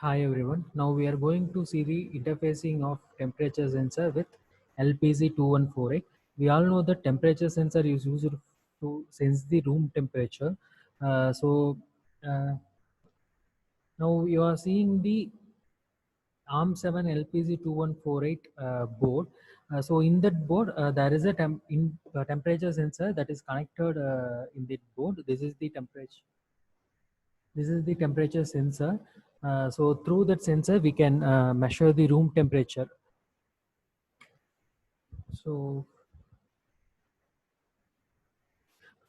Hi everyone. Now we are going to see the interfacing of temperature sensor with LPZ2148. We all know that temperature sensor is used to sense the room temperature. So now you are seeing the ARM7 LPZ2148 board. So in that board, there is a temperature sensor that is connected in the board. This is the temperature. This is the temperature sensor. So through that sensor, we can measure the room temperature. So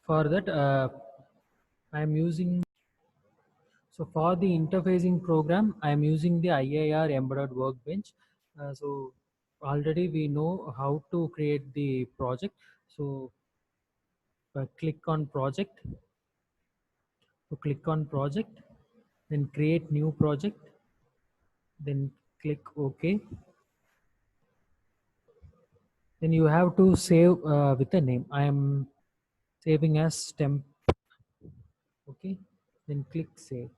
for that, I am using. So for the interfacing program, I am using the IAR embedded workbench. So already we know how to create the project. So click on project. So click on project, then create new project, then click OK. Then you have to save with a name. I am saving as temp. Okay, then click save,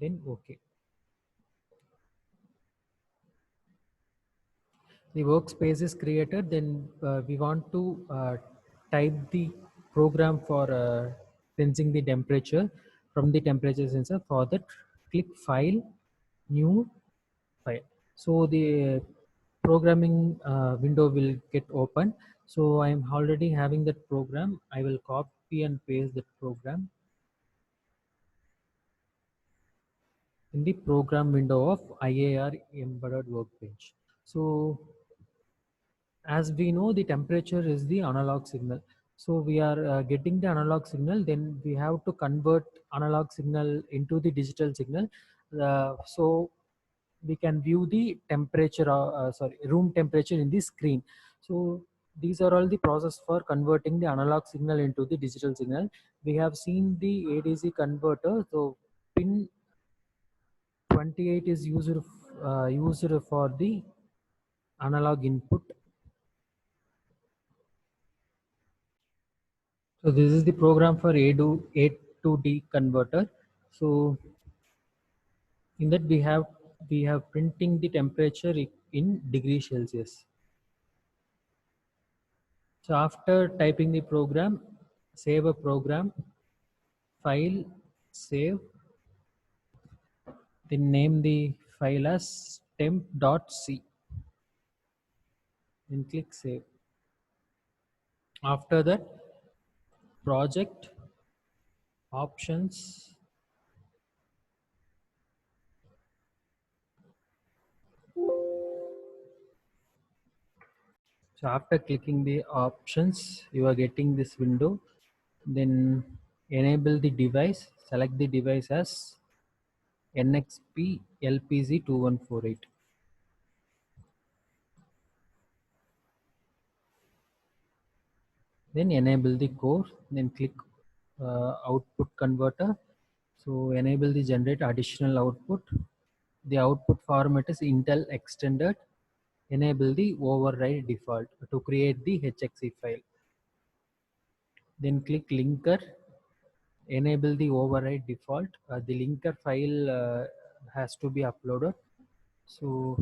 then OK. The workspace is created. Then we want to type the program for sensing the temperature from the temperature sensor. For that, click file, new file. So the programming window will get open. So I am already having that program. I will copy and paste that program in the program window of IAR embedded workbench. So as we know, the temperature is the analog signal. So we are getting the analog signal, then we have to convert analog signal into the digital signal. So we can view the temperature, room temperature in the screen. So these are all the process for converting the analog signal into the digital signal. We have seen the ADC converter. So pin 28 is used for the analog input. So this is the program for A to D converter. So in that we have printing the temperature in degree Celsius. So after typing the program, save a program, file, save, then name the file as temp.c, then click save. After that, project, options, so after clicking the options, you are getting this window. Then enable the device, select the device as NXP LPZ2148. Then enable the core, then click output converter. So enable the generate additional output. The output format is Intel extended. Enable the override default to create the HXE file. Then click linker, enable the override default. The linker file has to be uploaded. So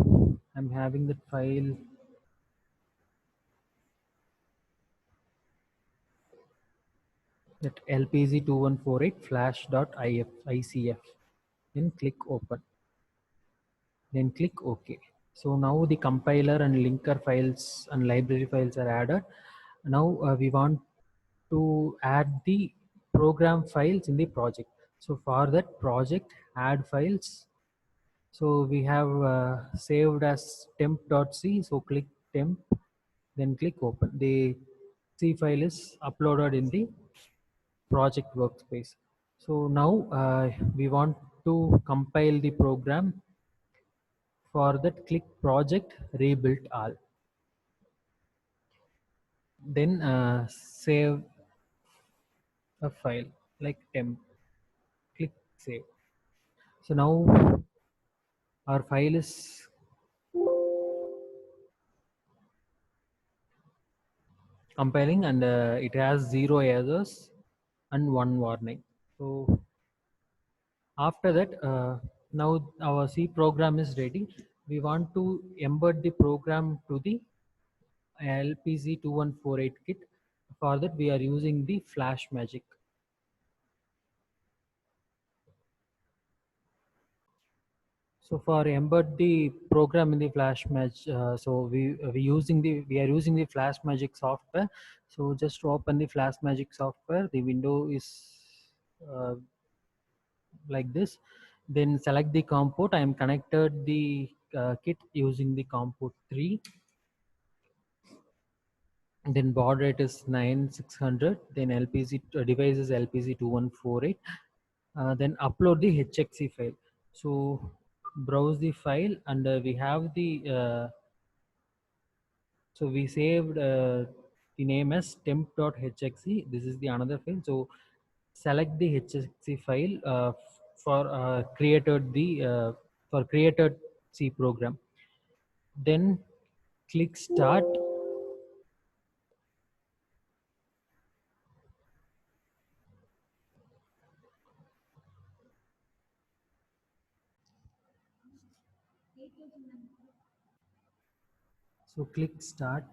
I'm having that file. That LPZ2148 flash.icf. Then click open. Then click OK. So now the compiler and linker files and library files are added. Now we want to add the program files in the project. So for that project, add files. So we have saved as temp.c. So click temp, then click open. The C file is uploaded in the project workspace. So now we want to compile the program. For that, click project, rebuild all. Then save a file like temp. Click save. So now our file is compiling, and it has 0 errors and 1 warning. So after that, Now our C program is ready. We want to embed the program to the LPZ2148 kit. For that we are using the Flash Magic. So for embed the program in the Flash Magic, so we are using the Flash Magic software. So just to open the Flash Magic software, the window is uh, like this. Then select the COM port. I am connected the kit using the COM port 3. Then baud rate is 9600. Then LPZ device is LPZ2148. Then upload the HXC file. So browse the file, and we have the so we saved the name as temp.hxe. This is the another file. So select the hxe file for created C program. Then click start. So click start.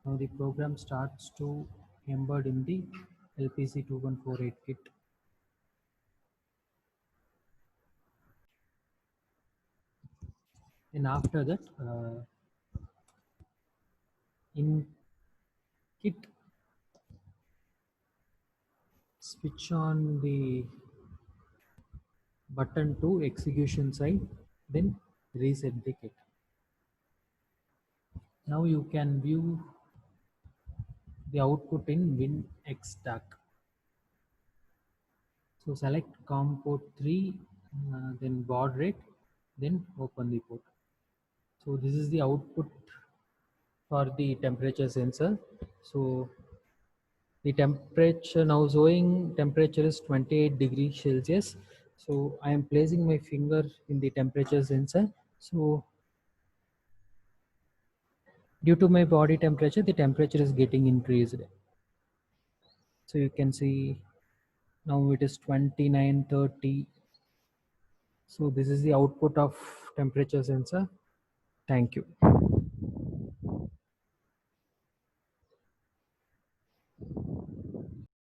Now the program starts to embed in the LPC2148 kit. And after that, in kit, switch on the button to execution side, then reset the kit. Now you can view the output in WinXDAC. So select COM port 3, then baud rate, then open the port. So this is the output for the temperature sensor. So the temperature now showing temperature is 28 degrees Celsius. So I am placing my finger in the temperature sensor. So due to my body temperature, the temperature is getting increased. So you can see now it is 29:30. So this is the output of temperature sensor. Thank you.